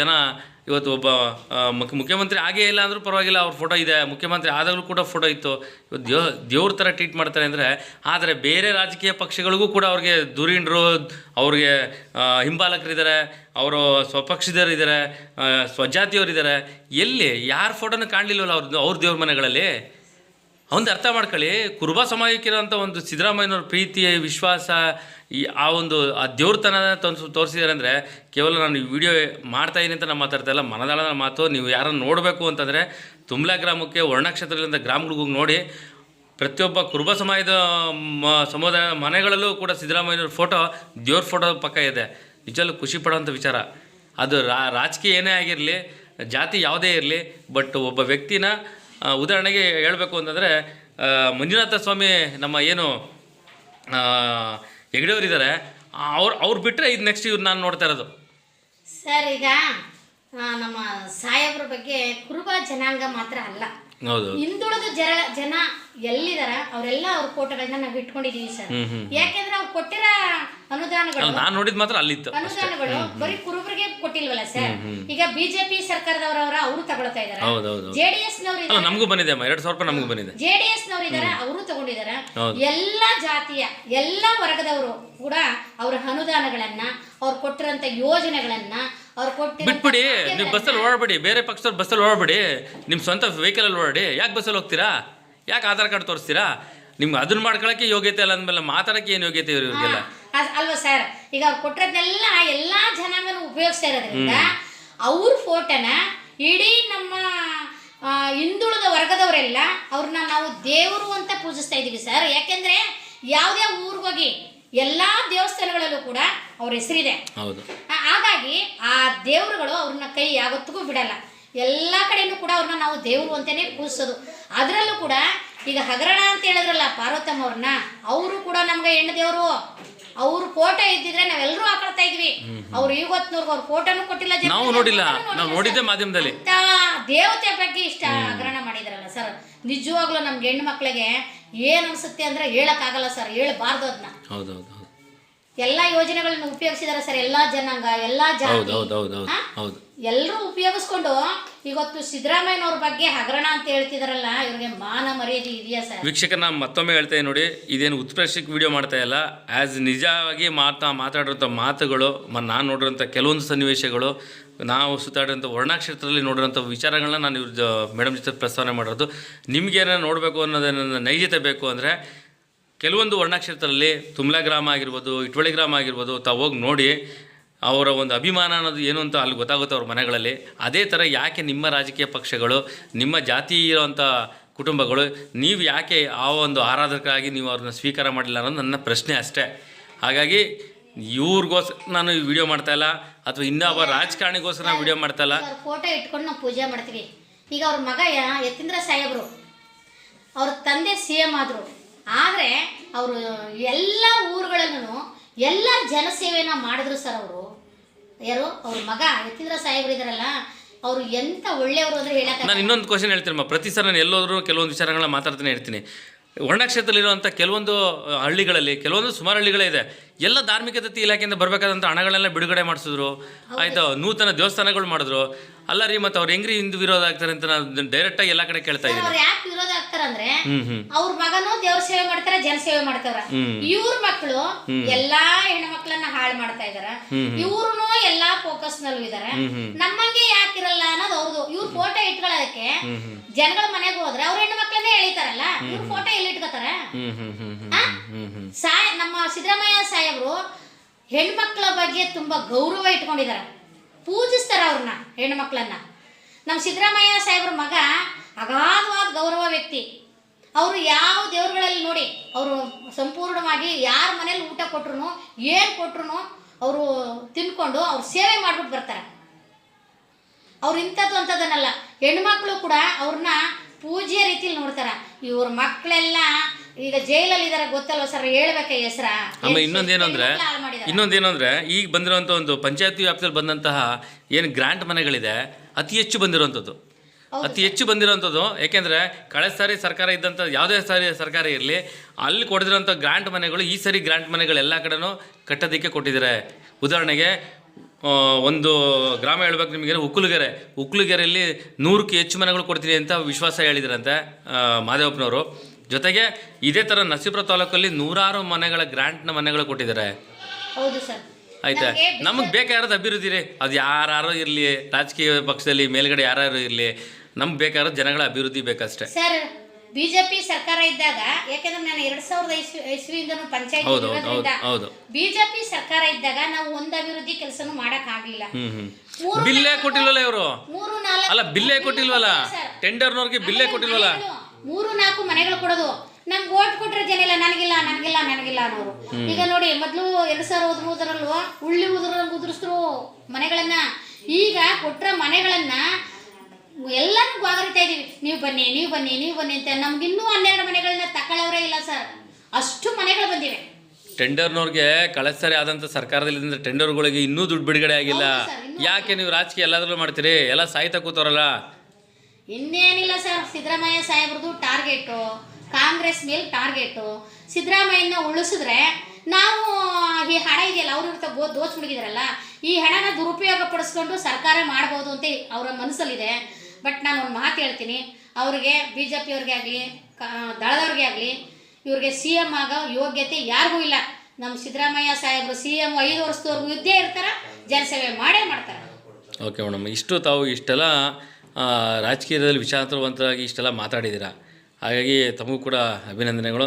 ಜನ ಇವತ್ತು ಒಬ್ಬ ಮುಖ್ಯಮಂತ್ರಿ ಆಗೇ ಇಲ್ಲ ಅಂದರೂ ಪರವಾಗಿಲ್ಲ, ಅವ್ರ ಫೋಟೋ ಇದೆ, ಮುಖ್ಯಮಂತ್ರಿ ಆದಾಗಲೂ ಕೂಡ ಫೋಟೋ ಇತ್ತು. ಇವತ್ತು ದೇವ್ರ ಥರ ಟ್ರೀಟ್ ಮಾಡ್ತಾರೆ ಅಂದರೆ, ಆದರೆ ಬೇರೆ ರಾಜಕೀಯ ಪಕ್ಷಗಳಿಗೂ ಕೂಡ ಅವ್ರಿಗೆ ಧುರೀಣರು, ಅವ್ರಿಗೆ ಹಿಂಬಾಲಕರಿದ್ದಾರೆ, ಅವರು ಸ್ವಪಕ್ಷದವರಿದ್ದಾರೆ, ಸ್ವಜಾತಿಯವರಿದ್ದಾರೆ. ಎಲ್ಲಿ ಯಾರ ಫೋಟೋನ ಕಾಣಲಿಲ್ವಲ್ಲ ಅವ್ರ ದೇವ್ರ ಮನೆಗಳಲ್ಲಿ? ಒಂದು ಅರ್ಥ ಮಾಡ್ಕೊಳ್ಳಿ. ಕುರುಬ ಸಮಾಜಕ್ಕಿರೋಂಥ ಒಂದು ಸಿದ್ದರಾಮಯ್ಯನವ್ರ ಪ್ರೀತಿ, ವಿಶ್ವಾಸ, ಆ ದೇವ್ರತನ ತೋರಿಸಿದ್ದಾರೆ ಅಂದರೆ, ಕೇವಲ ನಾನು ಈ ವಿಡಿಯೋ ಮಾಡ್ತಾಯಿದ್ದೀನಿ ಅಂತ ನಾನು ಮಾತಾಡ್ತಾ ಇಲ್ಲ, ಮನದಾಳದ ಮಾತು. ನೀವು ಯಾರನ್ನು ನೋಡಬೇಕು ಅಂತಂದರೆ ತುಮ್ಲಾ ಗ್ರಾಮಕ್ಕೆ ವರ್ಣಕ್ಷೇತ್ರದಿಂದ ಗ್ರಾಮಗಳಿಗೆ ಹೋಗಿ ನೋಡಿ. ಪ್ರತಿಯೊಬ್ಬ ಕುರುಬ ಸಮಾಜದ ಸಮುದಾಯ ಮನೆಗಳಲ್ಲೂ ಕೂಡ ಸಿದ್ದರಾಮಯ್ಯನವ್ರ ಫೋಟೋ, ದೇವ್ರ ಫೋಟೋ ಪಕ್ಕ ಇದೆ. ನಿಜವಲ್ಲೂ ಖುಷಿ ಪಡೋವಂಥ ವಿಚಾರ. ಅದು ರಾಜಕೀಯ ಏನೇ ಆಗಿರಲಿ, ಜಾತಿ ಯಾವುದೇ ಇರಲಿ, ಬಟ್ ಒಬ್ಬ ವ್ಯಕ್ತಿನ ಉದಾಹರಣೆಗೆ ಹೇಳಬೇಕು ಅಂತಂದರೆ, ಮಂಜುನಾಥ ಸ್ವಾಮಿ ನಮ್ಮ ಏನು ಹೆಗ್ಡೆಯವರಿದ್ದಾರೆ, ಅವ್ರು ಬಿಟ್ಟರೆ ಇದು ನೆಕ್ಸ್ಟ್ ಇವ್ರು ನಾನು ನೋಡ್ತಾ ಇರೋದು ಸರ್. ಈಗ ನಮ್ಮ ಸಾಹೇಬ್ರ ಬಗ್ಗೆ ಕುರುಬ ಜನಾಂಗ ಮಾತ್ರ ಅಲ್ಲ, ಹೌದು, ಹಿಂದುಳಿದ ಜನ ಎಲ್ಲಿದಾರ ಅವರೆಲ್ಲ ಅವ್ರ ಫೋಟೋಗಳನ್ನ ನಾವು ಇಟ್ಕೊಂಡಿದೀವಿ ಸರ್. ಯಾಕೆಂದ್ರೆ ಅವ್ರು ಕೊಟ್ಟಿರೋ ಅನುದಾನಗಳು, ನಾನು ನೋಡಿದ್ ಮಾತ್ರ ಅಲ್ಲಿತ್ತು ಅನುದಾನಗಳು ಬರೀ ಕುರುಬರಿಗೆ ಕೊಟ್ಟಿಲ್ವಲ್ಲ ಸರ್. ಈಗ ಬಿಜೆಪಿ ಸರ್ಕಾರದವರವರ ಅವರು ತಗೊಳ್ತಾ ಇದಾರೆ, ಜೆಡಿಎಸ್ ನವರು ನಮಗೂ ಬಂದಿದೆ 2,000 ರೂಪಾಯಿ ನಮಗೂ ಬಂದಿದೆ, ಜೆಡಿಎಸ್ ನವರು ಇದಾರೆ, ಅವರು ತಗೊಂಡಿದ್ದಾರೆ. ಎಲ್ಲಾ ಜಾತಿಯ ಎಲ್ಲಾ ವರ್ಗದವರು ಕೂಡ ಅವರ ಅನುದಾನಗಳನ್ನ, ಅವ್ರು ಕೊಟ್ಟಿರೋಂಥ ಯೋಜನೆಗಳನ್ನ ಅವ್ರು ಬಿಟ್ಬಿಡಿ. ನೀವು ಬಸ್ಸಲ್ಲಿ ಓಡಾಡಬೇಡಿ, ಬೇರೆ ಪಕ್ಷದವ್ರು ಬಸ್ಸಲ್ಲಿ ಓಡಾಡಬೇಡಿ, ನಿಮ್ಮ ಸ್ವಂತ ವೆಹಿಕಲಲ್ಲಿ ಓಡಾಡಿ. ಯಾಕೆ ಬಸ್ಸಲ್ಲಿ ಹೋಗ್ತೀರಾ? ಯಾಕೆ ಆಧಾರ್ ಕಾರ್ಡ್ ತೋರಿಸ್ತೀರಾ? ನಿಮ್ಗೆ ಅದನ್ನ ಮಾಡ್ಕೊಳಕ್ಕೆ ಯೋಗ್ಯತೆ ಇಲ್ಲ ಅಂದಮೇಲೆ ಮಾತಾಡೋಕ್ಕೆ ಏನು ಯೋಗ್ಯತೆ ಇವ್ರಿಗೆಲ್ಲ ಅಲ್ವಾ ಸರ್? ಈಗ ಅವ್ರು ಕೊಟ್ಟಿರೋದನ್ನೆಲ್ಲ ಎಲ್ಲಾ ಜನಾಂಗನೂ ಉಪಯೋಗಿಸ್ತಾ ಇರೋದ್ರಿಂದ ಅವ್ರ ಫೋಟೋನ ಇಡೀ ನಮ್ಮ ಹಿಂದುಳಿದ ವರ್ಗದವರೆಲ್ಲ ಅವ್ರನ್ನ ನಾವು ದೇವರು ಅಂತ ಪೂಜಿಸ್ತಾ ಇದೀವಿ ಸರ್. ಯಾಕೆಂದ್ರೆ ಯಾವುದೇ ಊರಿಗೋಗಿ ಎಲ್ಲಾ ದೇವಸ್ಥಾನಗಳಲ್ಲೂ ಕೂಡ ಅವ್ರ ಹೆಸರಿದೆ. ಹಾಗಾಗಿ ಆ ದೇವರುಗಳು ಅವ್ರನ್ನ ಕೈ ಯಾವತ್ತಿಗೂ ಬಿಡಲ್ಲ. ಎಲ್ಲ ಕಡೆಯೂ ಕೂಡ ಅವ್ರನ್ನ ನಾವು ದೇವರು ಅಂತಾನೆ ಪೂಜಿಸೋದು. ಅದರಲ್ಲೂ ಕೂಡ ಈಗ ಹಗರಣ ಅಂತ ಹೇಳಿದ್ರಲ್ಲ ಪಾರ್ವತಮ್ಮ ಅವ್ರನ್ನ, ಅವರು ಕೂಡ ನಮ್ಗೆ ಹೆಣ್ಣು ದೇವರು. ಅವ್ರ ಫೋಟೋ ಇದ್ದಿದ್ರೆ ನಾವೆಲ್ಲರೂ ಹಾಕೊಳ್ತಾ ಇದ್ವಿ. ಅವ್ರು ಇವತ್ತಿನವ್ರಿಗೆ ಅವ್ರ ಫೋಟೋನು ಕೊಟ್ಟಿಲ್ಲ, ನಾವು ನೋಡಿಲ್ಲ, ನಾವು ನೋಡಿದ್ದೆ ಮಾಧ್ಯಮದಲ್ಲಿ. ದೇವತೆ ಬಗ್ಗೆ ಇಷ್ಟ ಹಗರಣ ಮಾಡಿದ್ರಲ್ಲ ಸರ್. ನಿಜವಾಗ್ಲೂ ನಮ್ಗೆ ಹೆಣ್ಣು ಮಕ್ಳಿಗೆ ಏನ್ ಅನ್ಸುತ್ತೆ ಅಂದ್ರೆ ಹೇಳಕ್ಕಾಗಲ್ಲ ಸರ್, ಹೇಳಬಾರ್ದು ಅದನ್ನ. ಹೌದೌದು, ಎಲ್ಲಾ ಯೋಜನೆಗಳನ್ನ ಉಪಯೋಗಿಸಿದಾರೆ ಸರ್. ಎಲ್ಲಾ ಜನಾಂಗ, ಎಲ್ಲಾ ಜಾತಿ ಎಲ್ಲರೂ ಉಪಯೋಗಿಸ್ಕೊಂಡು ಇವತ್ತು ಸಿದ್ದರಾಮಯ್ಯನವ್ರ ಬಗ್ಗೆ ಹಗರಣ ಅಂತ ಹೇಳ್ತಿದಾರಲ್ಲ, ಇವ್ರಿಗೆ ಮಾನ ಮರ್ಯಾದೆ ಇದೆಯಾ ಸರ್? ವೀಕ್ಷಕನ ಮತ್ತೊಮ್ಮೆ ಹೇಳ್ತೇನೆ ನೋಡಿ, ಇದೇನು ಉತ್ಪ್ರೇಕ್ಷಕ್ಕೆ ವಿಡಿಯೋ ಮಾಡ್ತಾ ಇಲ್ಲ, ಆ್ಯಸ್ ನಿಜವಾಗಿ ಮಾತಾಡಿರೋಂಥ ಮಾತುಗಳು, ನಾನು ನೋಡಿರೋಂಥ ಕೆಲವೊಂದು ಸನ್ನಿವೇಶಗಳು, ನಾವು ಸುತ್ತಾಡಿರೋಂಥ ವರ್ಣಕ್ಷೇತ್ರದಲ್ಲಿ ನೋಡಿರೋಂಥ ವಿಚಾರಗಳನ್ನ ನಾನು ಇವ್ರ ಮೇಡಮ್ ಜೊತೆ ಪ್ರಸ್ತಾವನೆ ಮಾಡಿರೋದು. ನಿಮಗೇನೋ ನೋಡಬೇಕು ಅನ್ನೋದೇನ ನೈಜತೆ ಬೇಕು ಅಂದರೆ ಕೆಲವೊಂದು ವರ್ಣಕ್ಷೇತ್ರದಲ್ಲಿ ತುಮ್ಲಾ ಗ್ರಾಮ ಆಗಿರ್ಬೋದು, ಇಟ್ವಳ್ಳಿ ಗ್ರಾಮ ಆಗಿರ್ಬೋದು, ತಾವು ಹೋಗಿ ನೋಡಿ. ಅವರ ಒಂದು ಅಭಿಮಾನ ಅನ್ನೋದು ಏನು ಅಂತ ಅಲ್ಲಿ ಗೊತ್ತಾಗುತ್ತೆ ಅವ್ರ ಮನೆಗಳಲ್ಲಿ. ಅದೇ ಥರ ಯಾಕೆ ನಿಮ್ಮ ರಾಜಕೀಯ ಪಕ್ಷಗಳು, ನಿಮ್ಮ ಜಾತಿ ಇರೋವಂಥ ಕುಟುಂಬಗಳು, ನೀವು ಯಾಕೆ ಆ ಒಂದು ಆರಾಧಕರಾಗಿ ನೀವು ಅವ್ರನ್ನ ಸ್ವೀಕಾರ ಮಾಡಲಿಲ್ಲ ಅನ್ನೋದು ನನ್ನ ಪ್ರಶ್ನೆ ಅಷ್ಟೇ. ಹಾಗಾಗಿ ಇವ್ರಿಗೋಸ್ಕರ ನಾನು ಈ ವಿಡಿಯೋ ಮಾಡ್ತಾಯಿಲ್ಲ, ಅಥವಾ ಇನ್ನೊಬ್ಬ ರಾಜಕಾರಣಿಗೋಸ್ಕರ ನಾವು ವಿಡಿಯೋ ಮಾಡ್ತಾಯಿಲ್ಲ. ಫೋಟೋ ಇಟ್ಕೊಂಡು ನಾವು ಪೂಜೆ ಮಾಡ್ತೀವಿ. ಈಗ ಅವ್ರ ಮಗ ಯತೀಂದ್ರ ಸಾಹೇಬರು, ಅವ್ರ ತಂದೆ CM ಆದರು. ಆದರೆ ಅವರು ಎಲ್ಲ ಊರುಗಳಲ್ಲೂ ಎಲ್ಲ ಜನಸೇವೆನ ಮಾಡಿದ್ರು ಸರ್. ಅವರು ಯಾರು? ಅವ್ರ ಮಗ ಯತೀಂದ್ರ ಸಾಹೇಬ್ರು ಇದಾರಲ್ಲ, ಅವರು ಎಂಥ ಒಳ್ಳೆಯವರು ಅಂದರೆ ಹೇಳಕ್ಕೆ. ನಾನು ಇನ್ನೊಂದು ಕ್ವಶನ್ ಹೇಳ್ತೀನಿ ಪ್ರತಿ ಸಲ ನಾನು ಎಲ್ಲೋದ್ರೂ ಕೆಲವೊಂದು ವಿಚಾರಗಳನ್ನ ಮಾತಾಡ್ತಾನೆ ಇರ್ತೀನಿ. ವರ್ಣಕ್ಷೇತ್ರದಲ್ಲಿರುವಂಥ ಕೆಲವೊಂದು ಹಳ್ಳಿಗಳಲ್ಲಿ, ಕೆಲವೊಂದು ಸುಮಾರು ಹಳ್ಳಿಗಳೇ ಇದೆ, ಎಲ್ಲ ಧಾರ್ಮಿಕ ದತ್ತಿ ಇಲಾಖೆಯಿಂದ ಬರಬೇಕಾದಂಥ ಹಣಗಳೆಲ್ಲ ಬಿಡುಗಡೆ ಮಾಡಿಸಿದ್ರು. ಆಯಿತು, ನೂತನ ದೇವಸ್ಥಾನಗಳು ಮಾಡಿದ್ರು. ಅಲ್ಲ ರೀ, ಮತ್ತು ಅವ್ರು ಹೆಂಗ್ರಿ ಹಿಂದೂ ವಿರೋಧ ಆಗ್ತಾರೆ ಅಂತ ನಾನು ಡೈರೆಕ್ಟಾಗಿ ಎಲ್ಲ ಕಡೆ ಕೇಳ್ತಾ ಇದ್ದೀನಿ. ಅವ್ರು ಯಾಕೆ ವಿರೋಧ ಆಗ್ತಾರಂದ್ರೆ, ಅವ್ರ ಮಗನೂ ದೇವ್ರ ಸೇವೆ ಮಾಡ್ತಾರೆ, ಜನಸೇವೆ ಮಾಡ್ತಾರ. ಇವ್ರ ಮಕ್ಕಳು ಎಲ್ಲಾ ಹೆಣ್ಮಕ್ಳನ್ನ ಹಾಳು ಮಾಡ್ತಾ ಇದಾರ. ಇವ್ರು ಎಲ್ಲಾ ಫೋಕಸ್ ನಲ್ಲೂ ಇದಾರೆ. ನಮ್ಮಂಗೆ ಯಾಕಿರಲ್ಲ ಅನ್ನೋದು ಅವ್ರದ್ದು. ಇವ್ರ ಫೋಟೋ ಇಟ್ಕೊಳ್ಳೋದಕ್ಕೆ ಜನಗಳ ಮನೆಗೆ ಹೋದ್ರೆ ಅವ್ರ ಹೆಣ್ಣು ಮಕ್ಳನ್ನೇ ಎಳಿತಾರಲ್ಲ, ಇವ್ರ ಫೋಟೋ ಎಲ್ಲಿ ಇಟ್ಕೋತಾರೆ? ನಮ್ಮ ಸಿದ್ದರಾಮಯ್ಯ ಸಾಹೇಬ್ರು ಹೆಣ್ಮಕ್ಳ ಬಗ್ಗೆ ತುಂಬಾ ಗೌರವ ಇಟ್ಕೊಂಡಿದ್ದಾರೆ, ಪೂಜಿಸ್ತಾರ ಅವ್ರನ್ನ, ಹೆಣ್ಣು ಮಕ್ಕಳನ್ನ. ನಮ್ಮ ಸಿದ್ದರಾಮಯ್ಯ ಸಾಹೇಬ್ರ ಮಗ ಅಗಾಧವಾದ ಗೌರವ ವ್ಯಕ್ತಿ. ಅವರು ಯಾವ ದೇವ್ರುಗಳಲ್ಲಿ ನೋಡಿ ಅವರು ಸಂಪೂರ್ಣವಾಗಿ ಯಾರ ಮನೇಲಿ ಊಟ ಕೊಟ್ರು, ಏನು ಕೊಟ್ರು ಅವರು ತಿನ್ಕೊಂಡು ಅವ್ರು ಸೇವೆ ಮಾಡ್ಬಿಟ್ಟು ಬರ್ತಾರೆ. ಅವ್ರು ಇಂಥದ್ದು ಅಂಥದ್ದನ್ನಲ್ಲ. ಹೆಣ್ಮಕ್ಳು ಕೂಡ ಅವ್ರನ್ನ ಪೂಜೆಯ ರೀತಿಯಲ್ಲಿ ನೋಡ್ತಾರೆ. ಇವ್ರ ಮಕ್ಕಳೆಲ್ಲ ಈಗ ಜೈಲಲ್ಲಿ ಇದಾರೆ, ಗೊತ್ತಲ್ವ ಸರ್? ಹೇಳ್ಬೇಕ ಹೆಸರ. ಇನ್ನೊಂದೇನು ಅಂದರೆ ಈಗ ಬಂದಿರೋಂಥ ಒಂದು ಪಂಚಾಯತಿ ವ್ಯಾಪ್ತಿಯಲ್ಲಿ ಬಂದಂತಹ ಏನು ಗ್ರಾಂಟ್ ಮನೆಗಳಿದೆ, ಅತಿ ಹೆಚ್ಚು ಬಂದಿರೋವಂಥದ್ದು. ಯಾಕೆಂದರೆ ಕಳೆದ ಸಾರಿ ಸರ್ಕಾರ ಇದ್ದಂಥ ಯಾವುದೇ ಸಾರಿ ಸರ್ಕಾರ ಇರಲಿ, ಅಲ್ಲಿ ಕೊಡ್ದಿರೋಂಥ ಗ್ರಾಂಟ್ ಮನೆಗಳು ಈ ಸರಿ ಗ್ರಾಂಟ್ ಮನೆಗಳು ಎಲ್ಲ ಕಡೆನೂ ಕಟ್ಟೋದಕ್ಕೆ ಕೊಟ್ಟಿದ್ದಾರೆ. ಉದಾಹರಣೆಗೆ ಒಂದು ಗ್ರಾಮ ಹೇಳ್ಬೇಕು ನಿಮಗೆ, ಉಕ್ಲುಗೆರೆಯಲ್ಲಿ 100ಕ್ಕೆ ಹೆಚ್ಚು ಮನೆಗಳು ಕೊಡ್ತೀನಿ ಅಂತ ವಿಶ್ವಾಸ ಹೇಳಿದ್ರಂತೆ ಮಾದೇವಪ್ಪನವರು. ಜೊತೆಗೆ ಇದೇ ಥರ ನರಸೀಪುರ ತಾಲೂಕಲ್ಲಿ 100 ಮನೆಗಳ ಗ್ರಾಂಟ್ನ ಮನೆಗಳು ಕೊಟ್ಟಿದ್ದಾರೆ. ಹೌದು ಸರ್. ಆಯ್ತಾ, ನಮಗೆ ಬೇಕಾಗಿರೋದು ಅಭಿವೃದ್ಧಿ ರೀ. ಅದು ಯಾರು ಇರಲಿ, ರಾಜಕೀಯ ಪಕ್ಷದಲ್ಲಿ ಮೇಲ್ಗಡೆ ಯಾರು ಇರಲಿ, ನಮ್ಗೆ ಬೇಕಾಗಿರೋದು ಜನಗಳ ಅಭಿವೃದ್ಧಿ ಬೇಕಷ್ಟೇ ಸರ್. ಬಿಜೆಪಿ ಸರ್ಕಾರ ಇದ್ದಾಗ, ಯಾಕಂದ್ರೆ ನಾನು 2000 ಇಸ್ವಿಯಿಂದನೂ ಪಂಚಾಯತ್ ಇರೋದ್ರಿಂದ, ಬಿಜೆಪಿ ಸರ್ಕಾರ ಇದ್ದಾಗ ನಾವು ಒಂದು ಅಭಿವೃದ್ಧಿ ಕೆಲಸನೂ ಮಾಡಕ್ ಆಗ್ಲಿಲ್ಲ. ಬಿಲ್ಲೇ ಕೊಟ್ಟಿಲ್ವಲ್ಲ ಇವರು. ಅಲ್ಲ, ಬಿಲ್ಲೇ ಕೊಟ್ಟಿಲ್ವಲ್ಲ, ಟೆಂಡರ್ನವ್ರಿಗೆ ಬಿಲ್ಲೇ ಕೊಟ್ಟಿಲ್ವಲ್ಲ. 3-4 ಮನೆಗಳು ಕೊಡೋದು. ನಮ್ಗೆ ಓಟ್ ಕೊಟ್ಟರೆ ಜನ ಇಲ್ಲ, ನನಗಿಲ್ಲ ನನಗಿಲ್ಲ ನನಗಿಲ್ಲ ಅನ್ನೋರು. ಈಗ ನೋಡಿ, ಮೊದಲು 2013 ಉದುರಿಸಿದ್ರು ಮನೆಗಳನ್ನ. ಈಗ ಕೊಟ್ಟರೆ ಮನೆಗಳನ್ನ ಎಲ್ಲರೂ ಗ್ವಾಗರಿತಾ ಇದೀವಿ, ನೀವು ಬನ್ನಿ ನೀವು ಬನ್ನಿ ನೀವು ಬನ್ನಿ ಅಂತ. ನಮ್ಗಿನ್ನೂ 12 ಮನೆಗಳನ್ನ ತಗೊಳ್ಳೋರೇ ಇಲ್ಲ ಸರ್, ಅಷ್ಟು ಮನೆಗಳು ಬಂದಿವೆ. ಟೆಂಡರ್ನವ್ರಿಗೆ ಕಳೆದ ಸಾರಿ ಆದಂಥ ಸರ್ಕಾರದಲ್ಲಿ ಟೆಂಡರ್ಗಳಿಗೆ ಇನ್ನೂ ದುಡ್ಡು ಬಿಡುಗಡೆ ಆಗಿಲ್ಲ. ಯಾಕೆ ನೀವು ರಾಜಕೀಯ ಎಲ್ಲಾದ್ರೂ ಮಾಡ್ತೀರಿ? ಎಲ್ಲ ಸಾಯ್ತಾ ಕೂತವ್ರಲ್ಲ. ಇನ್ನೇನಿಲ್ಲ ಸರ್, ಸಿದ್ದರಾಮಯ್ಯ ಸಾಹೇಬ್ರದ್ದು ಟಾರ್ಗೆಟು, ಕಾಂಗ್ರೆಸ್ ಮೇಲೆ ಟಾರ್ಗೆಟು. ಸಿದ್ದರಾಮಯ್ಯನ ಉಳಿಸಿದ್ರೆ ನಾವು ಈ ಹಣ ಇದೆಯಲ್ಲ, ಅವ್ರ ದೋಚ್ಬಿಡಿದಾರಲ್ಲ, ಈ ಹಣನ ದುರುಪಯೋಗ ಪಡಿಸ್ಕೊಂಡು ಸರ್ಕಾರ ಮಾಡ್ಬೋದು ಅಂತ ಅವರ ಮನಸ್ಸಲ್ಲಿದೆ. ಬಟ್ ನಾನು ಒಂದು ಮಾತು ಹೇಳ್ತೀನಿ, ಅವ್ರಿಗೆ ಬಿ ಜೆ ಪಿಯವ್ರಿಗೆ ಆಗಲಿ ದಳದವ್ರಿಗೆ ಆಗಲಿ ಇವ್ರಿಗೆ CM ಆಗೋ ಯೋಗ್ಯತೆ ಯಾರಿಗೂ ಇಲ್ಲ. ನಮ್ಮ ಸಿದ್ದರಾಮಯ್ಯ ಸಾಹೇಬರು CM 5 ವರ್ಷದವರೆಗೂ ಇದ್ದೇ ಇರ್ತಾರೆ, ಜನಸೇವೆ ಮಾಡೇ ಮಾಡ್ತಾರೆ. ಓಕೆ ಮೇಡಮ್, ತಾವು ಇಷ್ಟೆಲ್ಲ ರಾಜಕೀಯದಲ್ಲಿ ವಿಚಾರವಂತರಾಗಿ ಇಷ್ಟೆಲ್ಲ ಮಾತಾಡಿದ್ದೀರಾ, ಹಾಗಾಗಿ ತಮಗೂ ಕೂಡ ಅಭಿನಂದನೆಗಳು.